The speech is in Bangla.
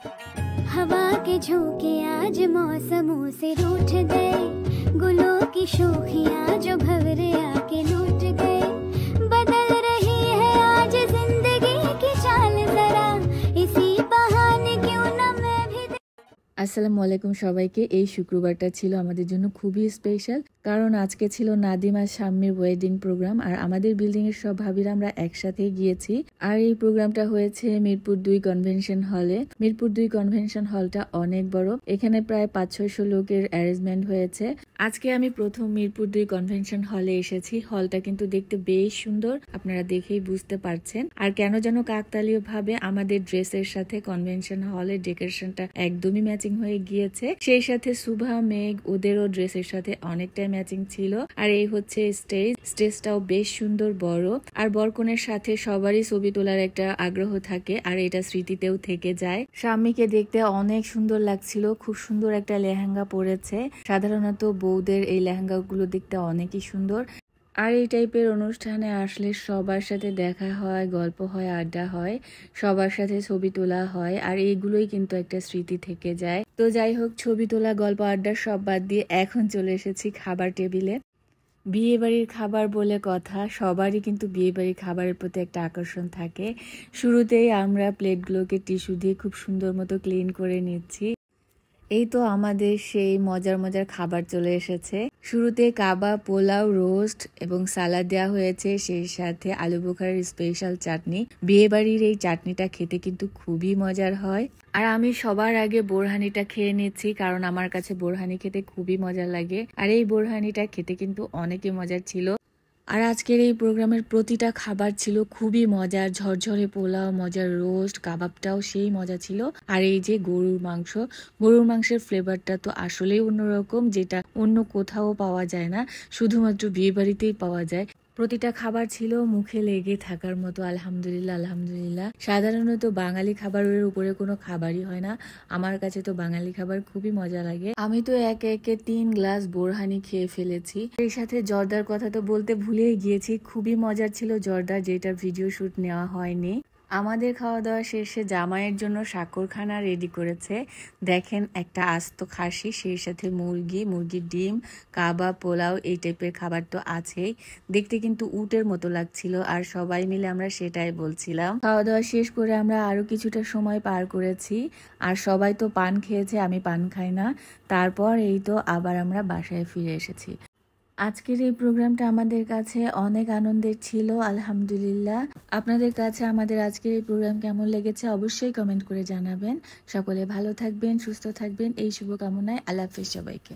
हवा के झोंके आज मौसमों से रूठ गए, गुलों की शोखियां जो भंवरे आके लूट गए। बदल रही है आज जिंदगी की चाल, जरा इसी बहाने क्यों ना मैं भी। আসসালামু আলাইকুম সবাইকে। এই শুক্রবারটা ছিল আমাদের জন্য খুবই স্পেশাল, কারণ আজকে ছিল নাদিমা শাম্মীর ওয়েডিং প্রোগ্রাম। আর আমাদের বিল্ডিং এর সব ভাবিরা আমরা একসাথে গিয়েছি। আর এই প্রোগ্রামটা হয়েছে মিরপুর 2 কনভেনশন হলে। মিরপুর 2 কনভেনশন হলটা অনেক বড়, এখানে প্রায় 500-600 লোকের অ্যারেঞ্জমেন্ট হয়েছে। আজকে আমি প্রথম মিরপুর 2 কনভেনশন হলে এসেছি। হলটা কিন্তু দেখতে বেশ সুন্দর, আপনারা দেখেই বুঝতে পারছেন। আর কেন যেন কাকতালীয় ভাবে আমাদের ড্রেসের সাথে কনভেনশন হলের ডেকোরেশনটা একদমই ম্যাচিং হয়ে গিয়েছে। সেই সাথে সুভা, মেঘ ওদেরও ড্রেসের সাথে অনেকটাই ম্যাচিং ছিল। আর এই হচ্ছে স্টেজটাও বেশ সুন্দর বড়। আর বরকনের সাথে সবারই ছবি তোলার একটা আগ্রহ থাকে, আর এটা স্মৃতিতেও থেকে যায়। স্বামীকে দেখতে অনেক সুন্দর লাগছিল, খুব সুন্দর একটা লেহেঙ্গা পরেছে। সাধারণত বউদের এই লেহেঙ্গা গুলো দেখতে অনেকই সুন্দর। আর এই টাইপের অনুষ্ঠানে আসলে সবার সাথে দেখা হয়, গল্প হয়, আড্ডা হয়, সবার সাথে ছবি তোলা হয়। আর এইগুলোই কিন্তু একটা স্মৃতি থেকে যায়। তো যাই হোক, ছবি তোলা, গল্প, আড্ডা সব বাদ দিয়ে এখন চলে এসেছি খাবার টেবিলে। বিয়ে বাড়ির খাবার বলে কথা, সবারই কিন্তু বিয়ে বাড়ির খাবারের প্রতি একটা আকর্ষণ থাকে। শুরুতেই আমরা প্লেটগুলোকে টিস্যু দিয়ে খুব সুন্দর মতো ক্লিন করে নিচ্ছি। এই তো আমাদের সেই মজার মজার খাবার চলে এসেছে। শুরুতে কাবাব, পোলাও, রোস্ট এবং সালাদ দেওয়া হয়েছে, সেই সাথে আলু বোখারার স্পেশাল চাটনি। বিয়ে বাড়ির এই চাটনিটা খেতে কিন্তু খুবই মজার হয়। আর আমি সবার আগে বোরহানিটা খেয়ে নিচ্ছি, কারণ আমার কাছে বোরহানি খেতে খুবই মজা লাগে। আর এই বোরহানিটা খেতে কিন্তু অনেকই মজার ছিল। আর আজকের এই প্রোগ্রামের প্রতিটা খাবার ছিল খুবই মজার। ঝরঝরে পোলাও, মজার রোস্ট, কাবাবটাও সেই মজা ছিল। আর এই যে গরুর মাংসের ফ্লেভারটা তো আসলেই অন্যরকম, যেটা অন্য কোথাও পাওয়া যায় না, শুধুমাত্র বিয়ে বাড়িতেই পাওয়া যায়। প্রতিটা খাবার ছিল মুখে লেগে থাকার মতো। আলহামদুলিল্লাহ আলহামদুলিল্লাহ। সাধারণত বাঙালি খাবারের উপরে কোনো খাবারই হয় না, আমার কাছে তো বাঙালি খাবার খুবই মজা লাগে। আমি তো একে একে 3 গ্লাস বোরহানি খেয়ে ফেলেছি। এর সাথে জর্দার কথা তো বলতে ভুলেই গিয়েছি, খুবই মজার ছিল জর্দা, যেটা ভিডিও শুট নেওয়া হয়নি। আমাদের খাওয়া দাওয়া শেষে জামাইয়ের জন্য সাকরখানা রেডি করেছে। দেখেন, একটা আস্ত খাসি, সেই সাথে মুরগির ডিম, কাবাব, পোলাও, এই টাইপের খাবার তো আছেই। দেখতে কিন্তু উটের মতো লাগছিল, আর সবাই মিলে আমরা সেটাই বলছিলাম। খাওয়া দাওয়া শেষ করে আমরা আরো কিছুটা সময় পার করেছি। আর সবাই তো পান খেয়েছে, আমি পান খাই না। তারপর এই তো আবার আমরা বাসায় ফিরে এসেছি। আজকের এই প্রোগ্রামটা আমাদের কাছে অনেক আনন্দের ছিল, আলহামদুলিল্লাহ। আপনাদের কাছে আমাদের আজকের এই প্রোগ্রাম কেমন লেগেছে অবশ্যই কমেন্ট করে জানাবেন। সকলে ভালো থাকবেন, সুস্থ থাকবেন, এই শুভকামনায়। আল্লাহ হাফেজ সবাইকে।